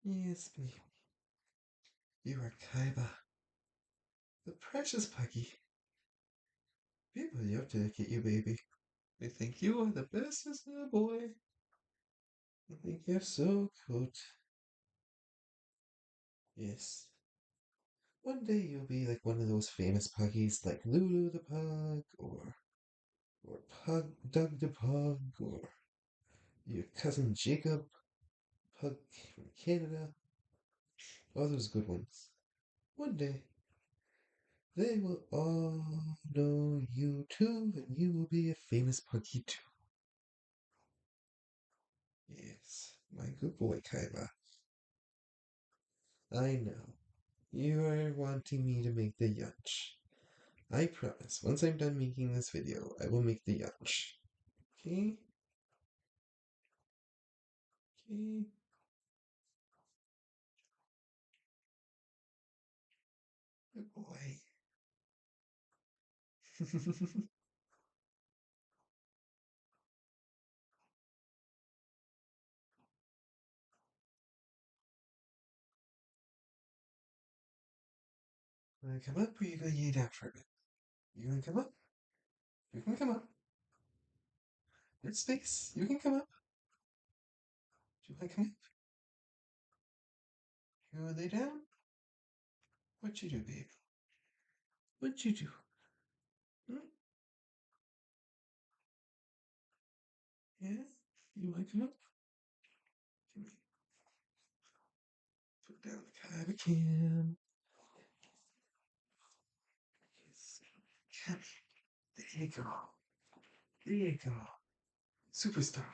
Yes, baby. You are Kaiba, the precious puggy. People love to look at you, baby. They think you are the bestest little boy. They think you're so cute. Yes. One day you'll be like one of those famous puggies like Lulu the Pug or Pug Doug the Pug or your cousin Jacob Pug from Canada. All those good ones. One day they will all know you too, and you will be a famous puggy too. Yes, my good boy Kaiba. I know. You are wanting me to make the yunch. I promise, once I'm done making this video, I will make the yunch. Okay? Okay? Good boy. Wanna come up or you gonna lay down for a bit? You gonna come up? You can come up. There's space. You can come up. Do you wanna come up? You wanna lay down? What you do, babe? What you do? Hmm? Yeah? You wanna come up? Come here. Put down the Kaiba cam. Yes. Come. There you go. There you go. Superstar.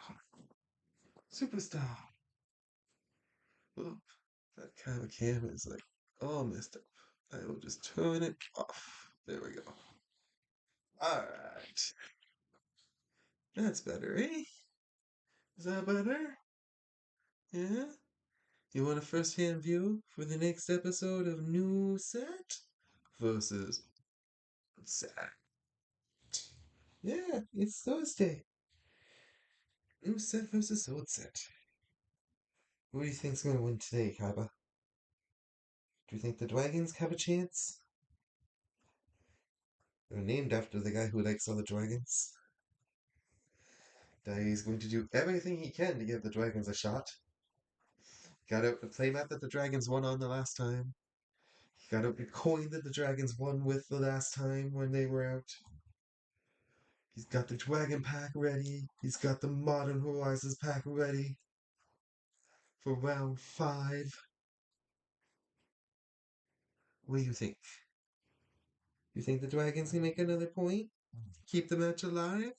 Superstar. Oop. That Kaiba cam is like all messed up. I will just turn it off. There we go. Alright. That's better, eh? Is that better? Yeah? You want a first-hand view for the next episode of New Set versus Set? Yeah, it's Thursday. New Set versus Old Set. Who do you think's gonna win today, Kaiba? Do you think the Dragons have a chance? They're named after the guy who likes all the dragons. That he's going to do everything he can to give the Dragons a shot. Got out the playmat that the Dragons won on the last time. Got out the coin that the Dragons won with the last time when they were out. He's got the Dragon pack ready. He's got the Modern Horizons pack ready for round 5. What do you think? You think the Dragons can make another point? Keep the match alive?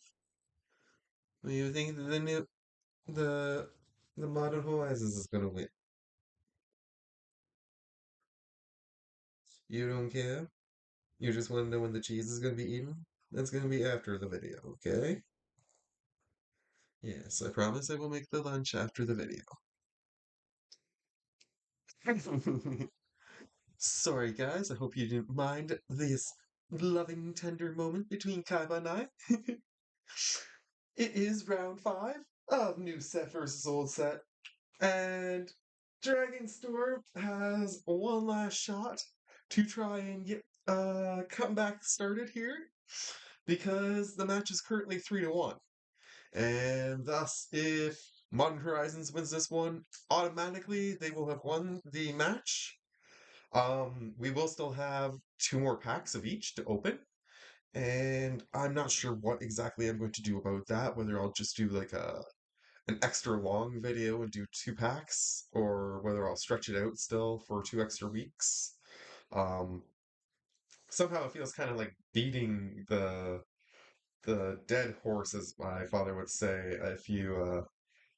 Or you think that the the Modern Horizons is gonna win? You don't care? You just want to know when the cheese is gonna be eaten? That's gonna be after the video, okay? Yes, I promise I will make the lunch after the video. Sorry, guys. I hope you didn't mind this loving, tender moment between Kaiba and I. It is round 5 of New Set versus Old Set, and Dragonstorm has one last shot to try and get a comeback started here because the match is currently 3-1. And thus, if Modern Horizons wins this one, automatically they will have won the match. We will still have 2 more packs of each to open, and I'm not sure what exactly I'm going to do about that, whether I'll just do like an extra long video and do 2 packs, or whether I'll stretch it out still for 2 extra weeks. Um, Somehow it feels kind of like beating the dead horse, as my father would say, if you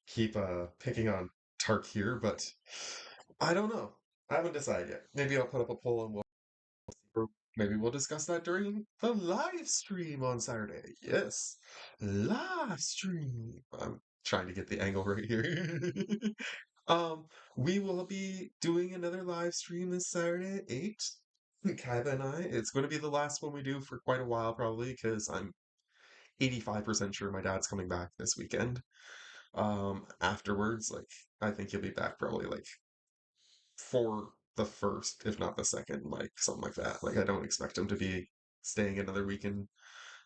keep picking on Tarkir, but I don't know. I haven't decided yet. Maybe I'll put up a poll and or maybe we'll discuss that during the live stream on Saturday. Yes, live stream. I'm trying to get the angle right here. um, we will be doing another live stream this Saturday at 8. Kaiba and I. It's going to be the last one we do for quite a while, probably, because I'm 85% sure my dad's coming back this weekend. Afterwards, like, I think he'll be back probably like for the first, if not the second, like something like that. Like I don't expect him to be staying another weekend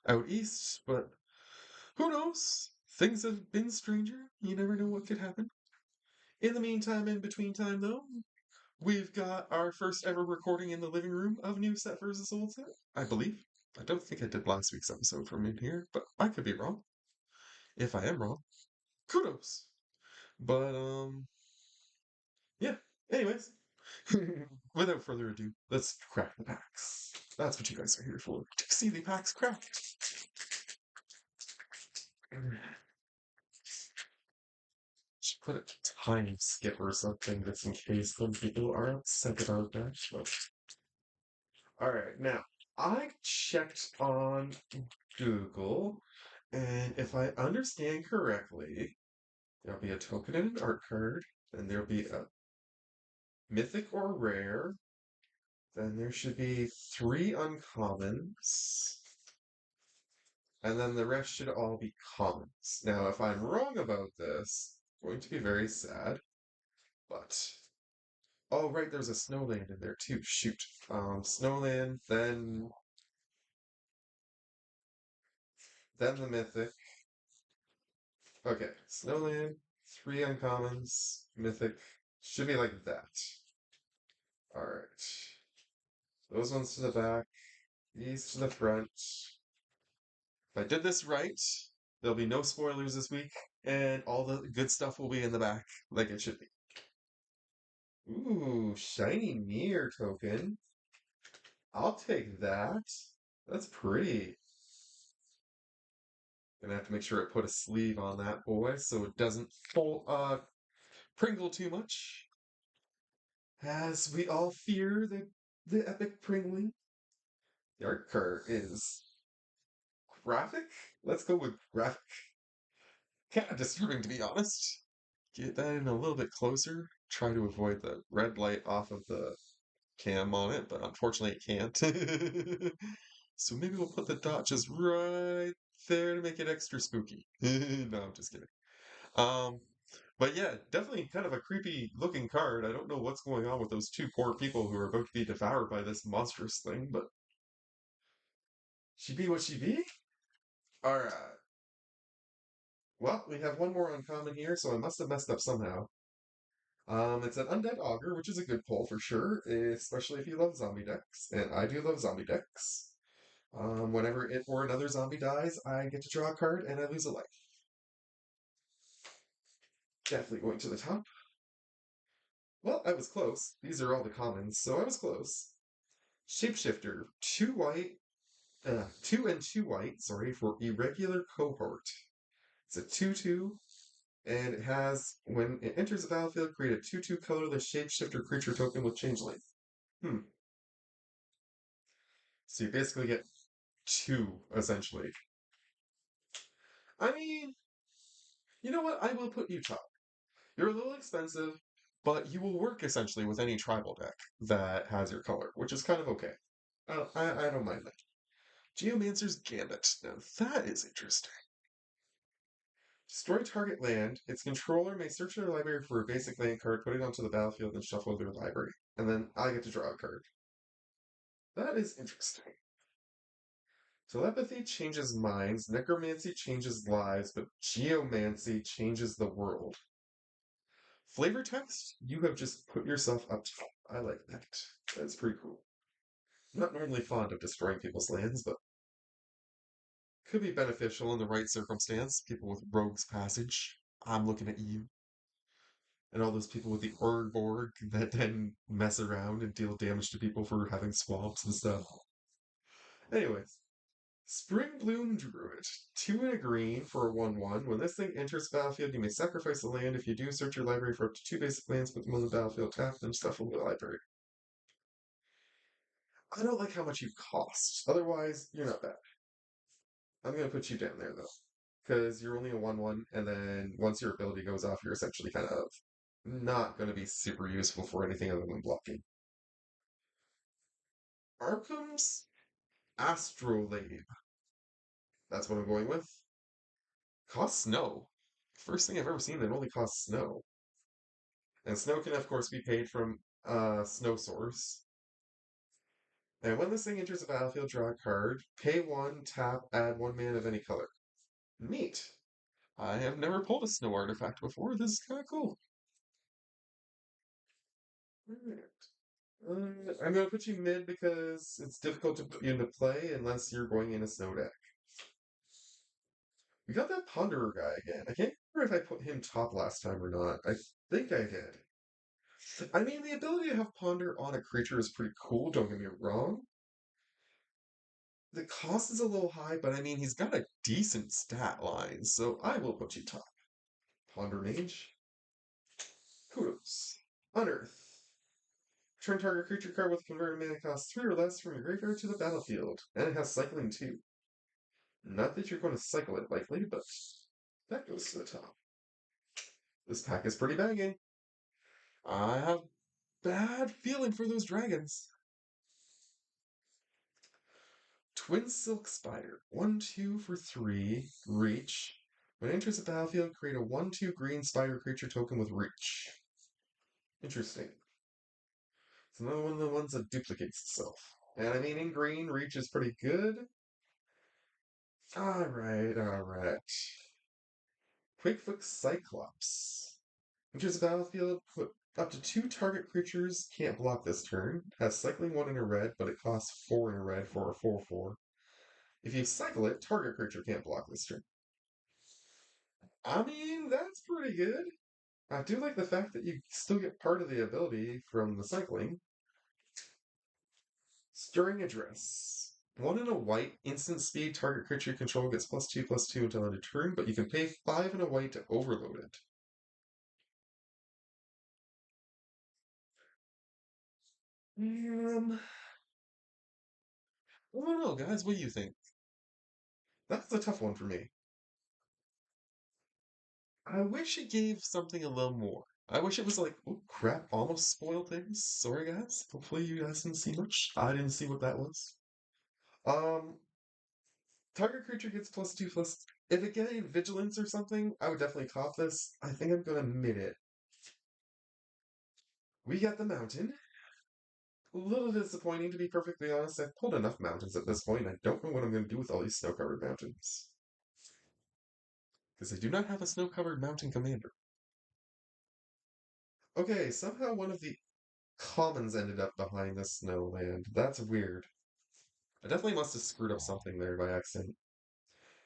out east, but who knows? Things have been stranger. You never know what could happen. In the meantime, in between time though, we've got our first ever recording in the living room of New Set versus Old Set, I believe. I don't think I did last week's episode from in here, but I could be wrong. If I am wrong, kudos. But yeah. Anyways, without further ado, let's crack the packs. That's what you guys are here for. To see the packs crack. Should put a time skip or something just in case some people are upset about that. But... Alright, now I checked on Google, and if I understand correctly, there'll be a token and an art card, then there'll be a mythic or rare, then there should be 3 uncommons, and then the rest should all be commons. Now, if I'm wrong about this, I'm going to be very sad, but... Oh, right, there's a Snowland in there too. Shoot. Snowland, then the Mythic. Okay, Snowland, 3 uncommons, Mythic. Should be like that. Alright. Those ones to the back, these to the front. If I did this right, there'll be no spoilers this week, and all the good stuff will be in the back, like it should be. Ooh, shiny mirror token. I'll take that. That's pretty. Gonna have to make sure I put a sleeve on that boy so it doesn't pringle too much. As we all fear the epic pringling. The art card is graphic? Let's go with graphic. Kind of disturbing to be honest. Get that in a little bit closer. Try to avoid the red light off of the cam on it, but unfortunately it can't. So maybe we'll put the dot just right there to make it extra spooky. No, I'm just kidding. Um, but yeah, definitely kind of a creepy looking card. I don't know what's going on with those 2 poor people who are about to be devoured by this monstrous thing, but she be what she be? Alright. Well, we have one more uncommon here, so I must have messed up somehow. It's an Undead Augur, which is a good pull for sure, especially if you love zombie decks, and I do love zombie decks. Whenever it or another zombie dies, I get to draw a card and I lose a life. Definitely going to the top. Well, I was close. These are all the commons, so I was close. Shapeshifter, 2 white, 2 and 2 white, sorry, for irregular cohort. It's a 2/2, and it has, when it enters the battlefield, create a 2/2 colorless shapeshifter creature token with changeling. So you basically get 2, essentially. I mean, you know what? I will put you top. You're a little expensive, but you will work essentially with any tribal deck that has your color, which is kind of okay. I don't mind that. Geomancer's Gambit. Now that is interesting. Destroy target land. Its controller may search their library for a basic land card, put it onto the battlefield, and shuffle their library. And then I get to draw a card. That is interesting. Telepathy changes minds, necromancy changes lives, but geomancy changes the world. Flavor text, you have just put yourself up top. I like that. That's pretty cool. I'm not normally fond of destroying people's lands, but could be beneficial in the right circumstance. People with Rogue's Passage. I'm looking at you. And all those people with the Urborg that then mess around and deal damage to people for having swamps and stuff. Anyways, Spring Bloom Druid. 2 and a green for a 1/1. When this thing enters the battlefield, you may sacrifice a land. If you do, search your library for up to 2 basic lands, put them on the battlefield, tap them, shuffle the library. I don't like how much you cost. Otherwise, you're not bad. I'm going to put you down there, though. Because you're only a 1/1, and then once your ability goes off, you're essentially kind of not going to be super useful for anything other than blocking. Arkham's Astrolabe. That's what I'm going with. Costs snow. First thing I've ever seen that only costs snow. And snow can, of course, be paid from Snow Source. And when this thing enters the battlefield, draw a card, pay one, tap, add one mana of any color. Neat. I have never pulled a snow artifact before. This is kind of cool. Alright. I'm going to put you mid because it's difficult to put you into play unless you're going in a snow deck. We got that Ponderer guy again. I can't remember if I put him top last time or not. I think I did. I mean, the ability to have Ponder on a creature is pretty cool, don't get me wrong. The cost is a little high, but I mean, he's got a decent stat line, so I will put you top. Ponder Mage. Kudos. Unearth. Turn target creature card with converted mana cost 3 or less from your graveyard to the battlefield. And it has cycling too. Not that you're going to cycle it likely, but that goes to the top. This pack is pretty banging. I have bad feeling for those dragons. Twin Silk Spider. 1/2 for 3. Reach. When it enters the battlefield, create a 1/2 green spider creature token with reach. Interesting. It's another one of the ones that duplicates itself. And I mean, in green, reach is pretty good. Alright. Quakefoot Cyclops. Enters the battlefield, put up to 2 target creatures can't block this turn. Has cycling 1 in a red, but it costs 4 in a red for a 4/4. If you cycle it, target creature can't block this turn. I mean, that's pretty good. I do like the fact that you still get part of the ability from the cycling. Stirring Address. 1 in a white, instant speed, target creature you control gets +2/+2 until end of turn, but you can pay 5 in a white to overload it. I don't know, guys. What do you think? That's a tough one for me. I wish it gave something a little more. I wish it was like, oh crap, almost spoiled things. Sorry, guys. Hopefully you guys didn't see much. I didn't see what that was. Um, Target creature gets +2 plus. If it getting vigilance or something, I would definitely cop this. I think I'm gonna mid it. We got the mountain. A little disappointing to be perfectly honest. I've pulled enough mountains at this point. I don't know what I'm gonna do with all these snow-covered mountains. Because I do not have a snow-covered mountain commander. Okay, somehow one of the commons ended up behind the snow land. That's weird. I definitely must have screwed up something there by accident.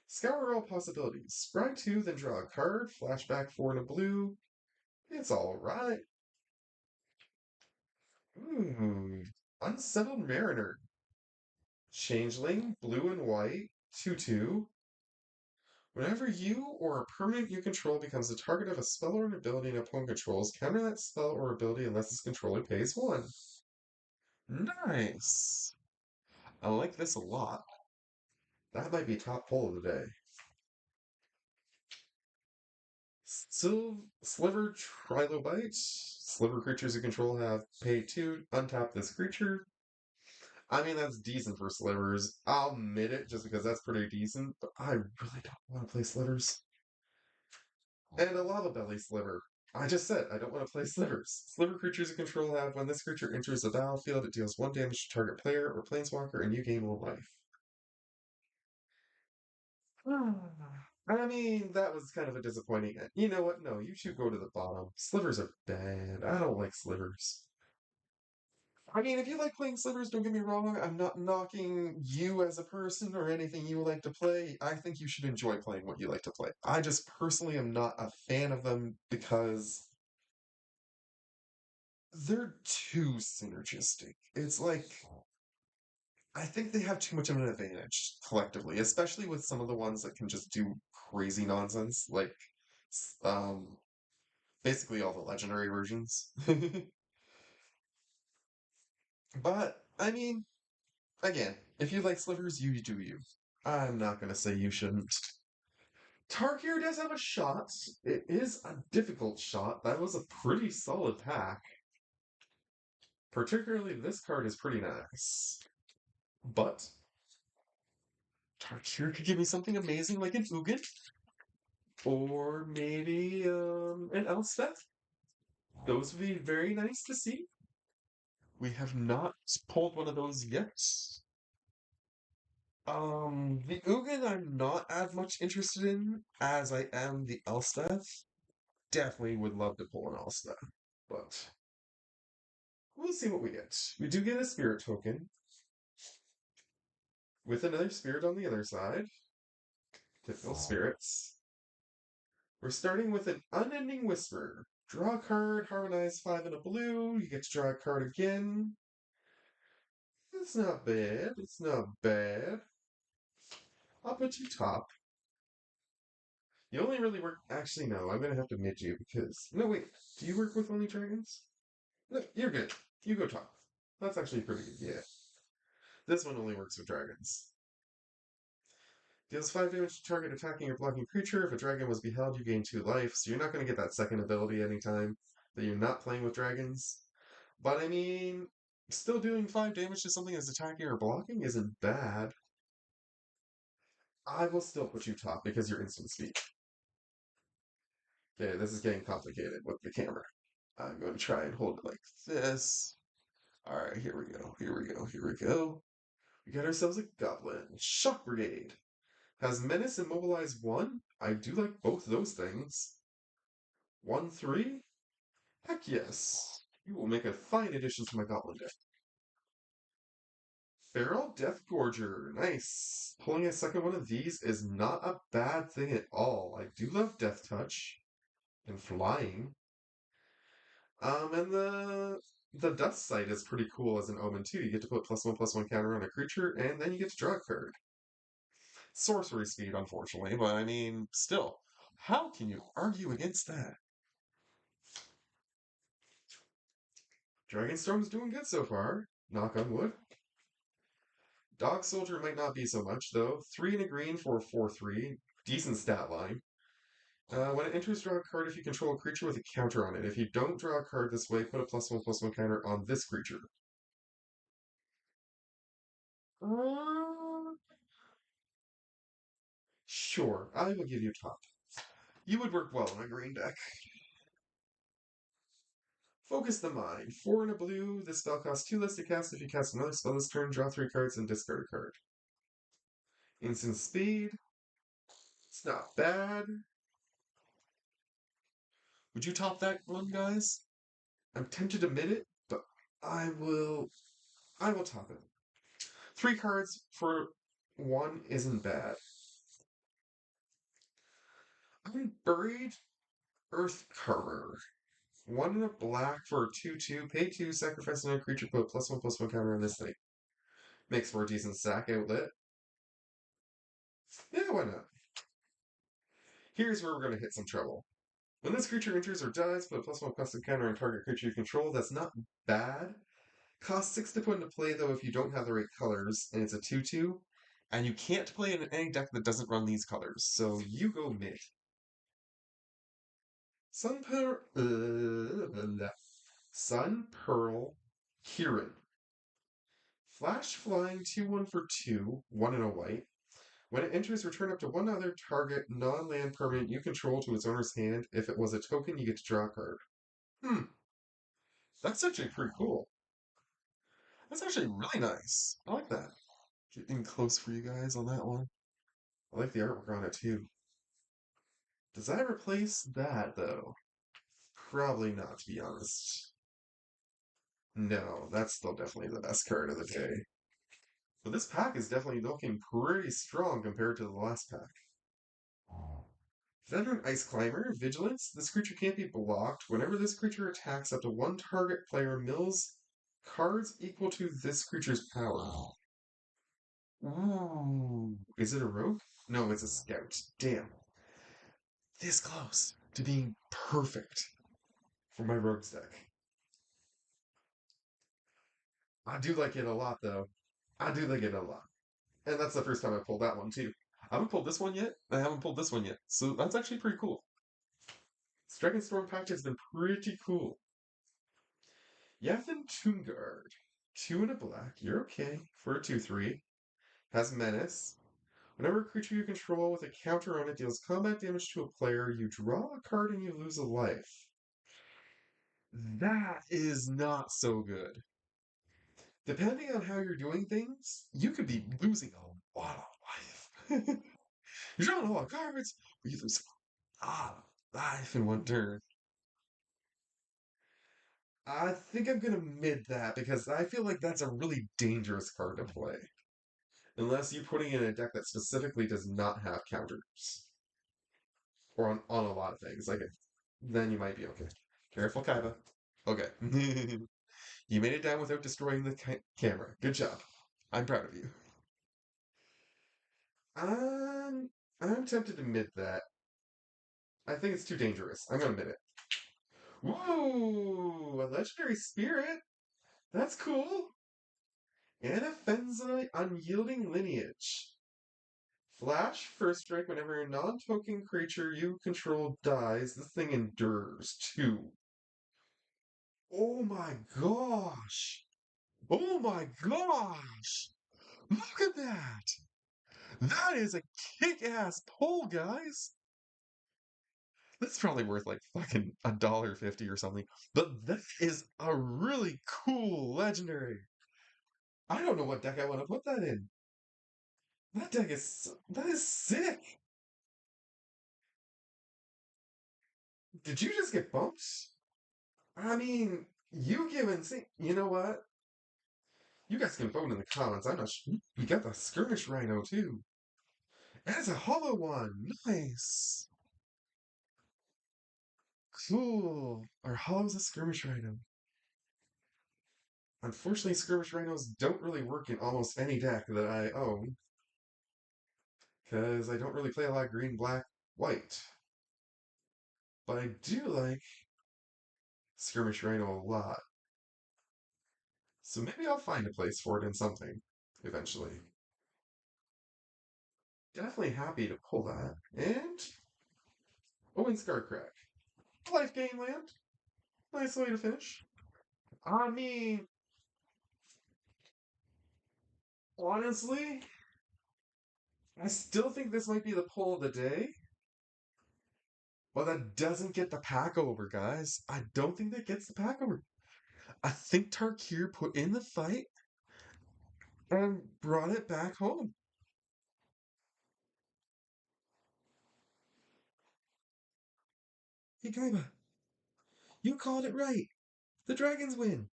Scour all possibilities. Scry 2, then draw a card. Flashback 4 and a blue. It's alright. Unsettled Mariner. Changeling, blue and white, 2/2. Whenever you or a permanent you control becomes the target of a spell or an ability an opponent controls, counter that spell or ability unless its controller pays 1. Nice. I like this a lot. That might be top pull of the day. Sliver Trilobite. Sliver creatures you control have pay 2, untap this creature. I mean, that's decent for slivers. I'll admit it just because that's pretty decent, but I really don't want to play slivers. And a lava belly sliver. I just said I don't want to play slivers. Sliver creatures you control have when this creature enters the battlefield, it deals 1 damage to target player or planeswalker, and you gain 1 life. I mean, that was kind of a disappointing end. You know what? No, you should go to the bottom. Slivers are bad. I don't like slivers. I mean, if you like playing slivers, don't get me wrong. I'm not knocking you as a person or anything you like to play. I think you should enjoy playing what you like to play. I just personally am not a fan of them because they're too synergistic. It's like I think they have too much of an advantage collectively, especially with some of the ones that can just do crazy nonsense, like um, basically all the legendary versions. But I mean, again, if you like slivers, you do you. I'm not gonna say you shouldn't. Tarkir does have a shot. It is a difficult shot. That was a pretty solid pack. Particularly, this card is pretty nice. But Tarkir could give me something amazing like an Ugin. Or maybe an Elspeth. Those would be very nice to see. We have not pulled one of those yet. The Ugin I'm not as much interested in as I am the Elspeth. Definitely would love to pull an Elspeth, but we'll see what we get. We do get a spirit token with another spirit on the other side. Typical spirits. We're starting with an unending whisper. Draw a card, harmonize 5 in a blue. You get to draw a card again. It's not bad. It's not bad. I'll put you top. You only really work. Actually, no. I'm gonna have to mid you because no, wait. Do you work with only dragons? No, you're good. You go top. That's actually pretty good. Yeah. This one only works with dragons. Deals 5 damage to target attacking or blocking creature. If a dragon was beheld, you gain 2 life, so you're not going to get that second ability anytime that you're not playing with dragons. But I mean, still doing 5 damage to something that's attacking or blocking isn't bad. I will still put you top because you're instant speed. Okay, this is getting complicated with the camera. I'm going to try and hold it like this. Alright, here we go. Here we go. Here we go. We got ourselves a goblin. Shock Brigade. Has Menace and Mobilize 1? I do like both those things. 1-3? Heck yes. You will make a fine addition to my goblin deck. Feral Death Gorger. Nice. Pulling a second one of these is not a bad thing at all. I do love Death Touch and flying. And the Dust Sight is pretty cool as an omen too. You get to put +1/+1 counter on a creature, and then you get to draw a card. Sorcery speed, unfortunately, but I mean, still, how can you argue against that? Dragonstorm's doing good so far. Knock on wood. Dog Soldier might not be so much, though. 3 and a green for a 4/3. Decent stat line. When it enters, draw a card if you control a creature with a counter on it. If you don't draw a card this way, put a +1/+1 counter on this creature. Uh, sure, I will give you top. You would work well in a green deck. Focus the Mind. 4 and a blue. This spell costs 2 less to cast. If you cast another spell this turn, draw 3 cards and discard a card. Instant speed. It's not bad. Would you top that one, guys? I'm tempted to mid it, but I will. I will top it. 3 cards for 1 isn't bad. Unburied Earth Carver. 1 and a black for a 2/2. Pay 2, sacrifice another creature, put +1/+1 counter on this thing. Makes for a decent sack outlet. Yeah, why not? Here's where we're going to hit some trouble. When this creature enters or dies, put a +1/+1 counter on target creature you control. That's not bad. Costs 6 to put into play, though, if you don't have the right colors, and it's a 2/2. And you can't play in any deck that doesn't run these colors, so you go mid. Sun Pearl. Sun Pearl Kieran. Flash flying 2/1 for 2, 1 and a white. When it enters, return up to one other target non-land permanent you control to its owner's hand. If it was a token, you get to draw a card. That's actually pretty cool. That's actually really nice. I like that. Getting close for you guys on that one. I like the artwork on it too. Does that replace that though? Probably not, to be honest. No, that's still definitely the best card of the day. But this pack is definitely looking pretty strong compared to the last pack. Veteran Ice Climber, Vigilance. This creature can't be blocked. Whenever this creature attacks, up to one target player mills cards equal to this creature's power. Ooh. Is it a rogue? No, it's a scout. Damn. This close to being perfect for my rogues deck. I do like it a lot, though. I do like it a lot. And that's the first time I pulled that one, too. I haven't pulled this one yet. I haven't pulled this one yet. So that's actually pretty cool. Dragonstorm pack has been pretty cool. Yathan Toongard. 2 and a black. You're okay for a 2/3. Has Menace. Whenever a creature you control with a counter on it deals combat damage to a player, you draw a card and you lose a life. That is not so good. depending on how you're doing things, you could be losing a lot of life. You're drawing a lot of cards, but you lose a lot of life in one turn. I think I'm gonna mid that because I feel like that's a really dangerous card to play. Unless you're putting in a deck that specifically does not have counters. Or on a lot of things. Then you might be okay. Careful, Kaiba. Okay. You made it down without destroying the camera. Good job. I'm proud of you. Um, I'm tempted to mid that. I think it's too dangerous. I'm gonna mid it. Woo! A legendary spirit? That's cool. And a Fenzai unyielding lineage. Flash first strike whenever a non-token creature you control dies. This thing endures too. Oh my gosh! Oh my gosh! Look at that! That is a kick-ass pull, guys! That's probably worth like fucking $1.50 or something. But that is a really cool legendary. I don't know what deck I want to put that in. That is sick. Did you just get bumped? I mean, you give insane. You know what? You guys can vote in the comments. I'm not sure. You got the skirmish rhino too. And it's a hollow one. Nice. Cool. Our hollow's a skirmish rhino. Unfortunately, skirmish rhinos don't really work in almost any deck that I own. Because I don't really play a lot of green, black, white. But I do like skirmish rhino a lot. So maybe I'll find a place for it in something eventually. Definitely happy to pull that. And Owen Scarcrack. Life gain land. Nice way to finish. I mean, honestly, I still think this might be the pull of the day. But that doesn't get the pack over, guys. I don't think that gets the pack over. I think Tarkir put in the fight and brought it back home. Hey, Kaiba, you called it right. The dragons win.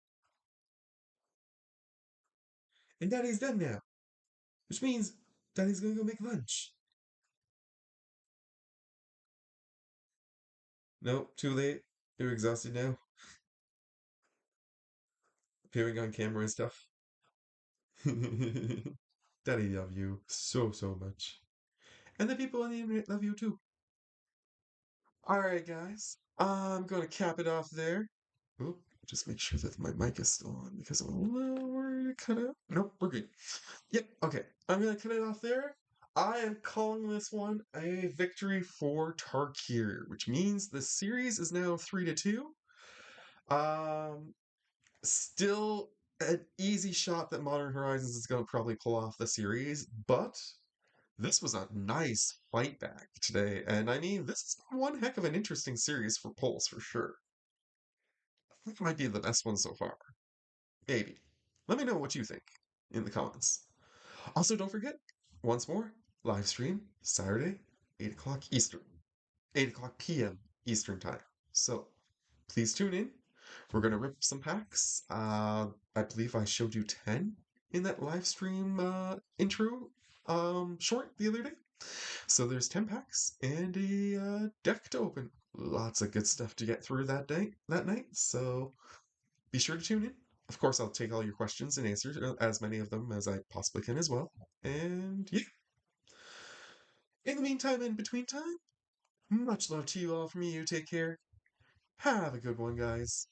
And Daddy's done now. Which means Daddy's gonna go make lunch. Nope, too late. You're exhausted now. Appearing on camera and stuff. Daddy love you so, so much. And the people on the internet love you too. Alright, guys. I'm gonna cap it off there. Oop, just make sure that my mic is still on because I'm a little worried to cut out. Nope, we're good. Yep, okay. I'm gonna cut it off there. I am calling this one a victory for Tarkir, which means the series is now 3-2. Um, Still an easy shot that Modern Horizons is gonna probably pull off the series, but this was a nice fight back today, and I mean, this is one heck of an interesting series for polls for sure. I think it might be the best one so far. Maybe. Let me know what you think in the comments. Also, don't forget, once more, live stream Saturday, 8 o'clock Eastern, 8 o'clock p.m. Eastern Time. So please tune in. We're going to rip some packs. I believe I showed you 10 in that live stream intro short the other day. So there's 10 packs and a deck to open. Lots of good stuff to get through that night. So be sure to tune in. Of course, I'll take all your questions and answers, as many of them as I possibly can as well. And yeah. In the meantime, in between time, much love to you all from me. You take care. Have a good one, guys.